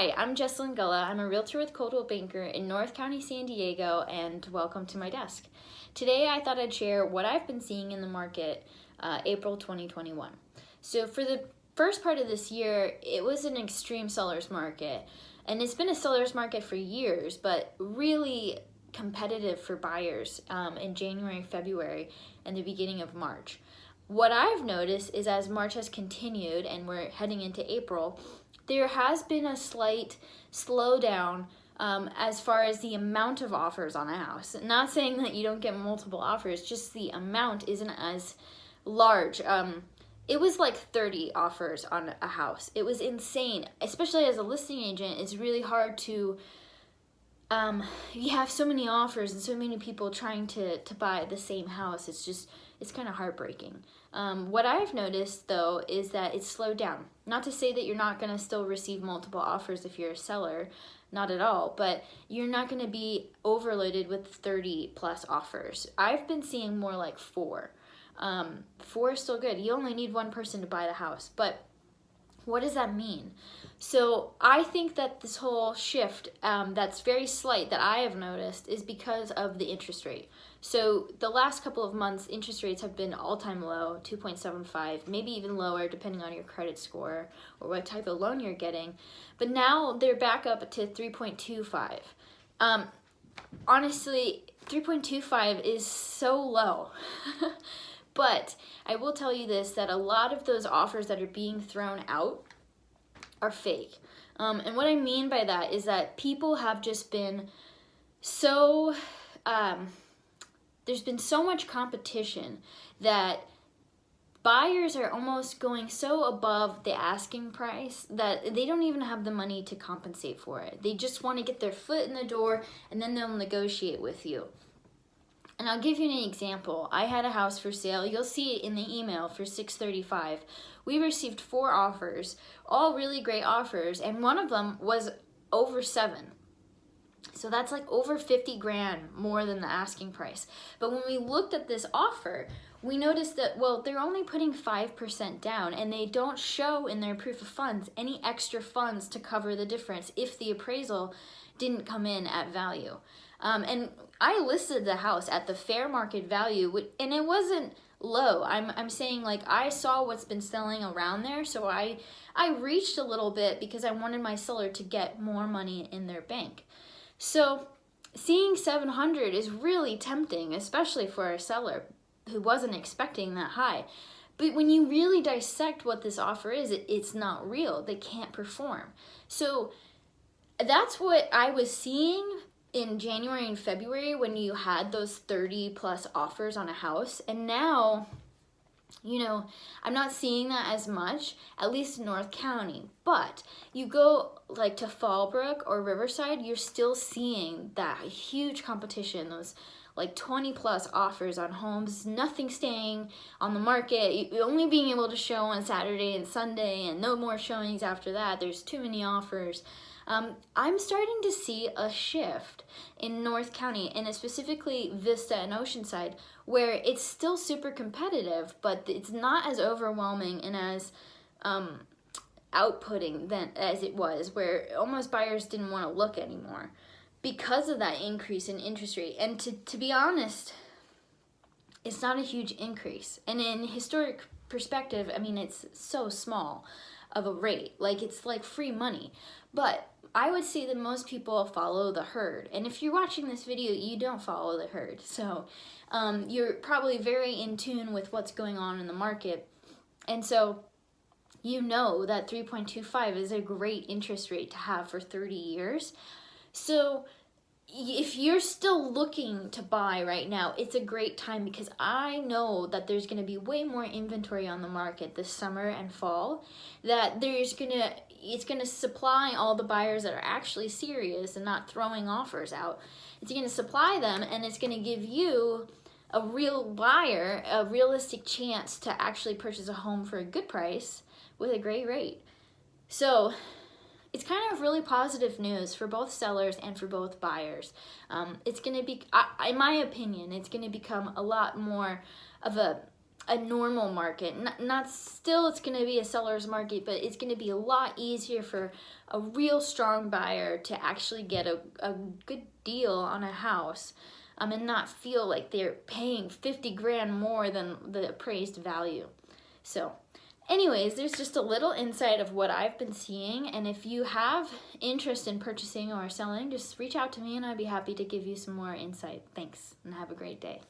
Hi, I'm Jessalyn Gulla. I'm a realtor with Coldwell Banker in North County, San Diego, and welcome to my desk. Today I thought I'd share what I've been seeing in the market April 2021. So for the first part of this year, it was an extreme seller's market, and it's been a seller's market for years, but really competitive for buyers in January, February, and the beginning of March. What I've noticed is as March has continued and we're heading into April, there has been a slight slowdown as far as the amount of offers on a house. Not saying that you don't get multiple offers, just the amount isn't as large. It was like 30 offers on a house. It was insane. Especially as a listing agent, it's really hard to, you have so many offers and so many people trying to buy the same house. It's kind of heartbreaking. What I've noticed though is that it's slowed down. Not to say that you're not going to still receive multiple offers if you're a seller, not at all, but you're not going to be overloaded with 30 plus offers. I've been seeing more like 4. 4 is still good. You only need one person to buy the house, but what does that mean? So I think that this whole shift that's very slight that I have noticed is because of the interest rate. So the last couple of months, interest rates have been all-time low, 2.75, maybe even lower depending on your credit score or what type of loan you're getting. But now they're back up to 3.25. Honestly, 3.25 is so low. But I will tell you this, that a lot of those offers that are being thrown out are fake. And what I mean by that is that people have just been so, there's been so much competition that buyers are almost going so above the asking price that they don't even have the money to compensate for it. They just want to get their foot in the door and then they'll negotiate with you. And I'll give you an example. I had a house for sale. You'll see it in the email for $635. We received 4 offers, all really great offers, and one of them was over 7. So that's like over 50 grand more than the asking price. But when we looked at this offer, we noticed that, well, they're only putting 5% down and they don't show in their proof of funds any extra funds to cover the difference if the appraisal didn't come in at value. And I listed the house at the fair market value, and it wasn't low. I'm saying, like, I saw what's been selling around there, so I reached a little bit because I wanted my seller to get more money in their bank. So seeing 700 is really tempting, especially for a seller who wasn't expecting that high. But when you really dissect what this offer is, it's not real. They can't perform. So that's what I was seeing in January and February when you had those 30 plus offers on a house. And now, I'm not seeing that as much, at least in North County. But you go like to Fallbrook or Riverside, you're still seeing that huge competition, those like 20 plus offers on homes, nothing staying on the market, only being able to show on Saturday and Sunday and no more showings after that. There's too many offers. I'm starting to see a shift in North County, and specifically Vista and Oceanside, where it's still super competitive, but it's not as overwhelming and as outputting as it was, where almost buyers didn't want to look anymore because of that increase in interest rate. And to be honest, it's not a huge increase. And in historic perspective, I mean, it's so small of a rate. Like, it's like free money. But I would say that most people follow the herd. And if you're watching this video, you don't follow the herd. So you're probably very in tune with what's going on in the market. And so you know that 3.25 is a great interest rate to have for 30 years. So if you're still looking to buy right now, it's a great time because I know that there's going to be way more inventory on the market this summer and fall, that it's going to supply all the buyers that are actually serious and not throwing offers out. It's going to supply them, and it's going to give you, a real buyer, a realistic chance to actually purchase a home for a good price with a great rate. So it's kind of really positive news for both sellers and for both buyers. It's going to be, in my opinion, it's going to become a lot more of a a normal market. Not still, it's going to be a seller's market, but it's going to be a lot easier for a real strong buyer to actually get a good deal on a house, and not feel like they're paying 50 grand more than the appraised value. So anyways, there's just a little insight of what I've been seeing, and if you have interest in purchasing or selling, just reach out to me and I'd be happy to give you some more insight. Thanks, and have a great day.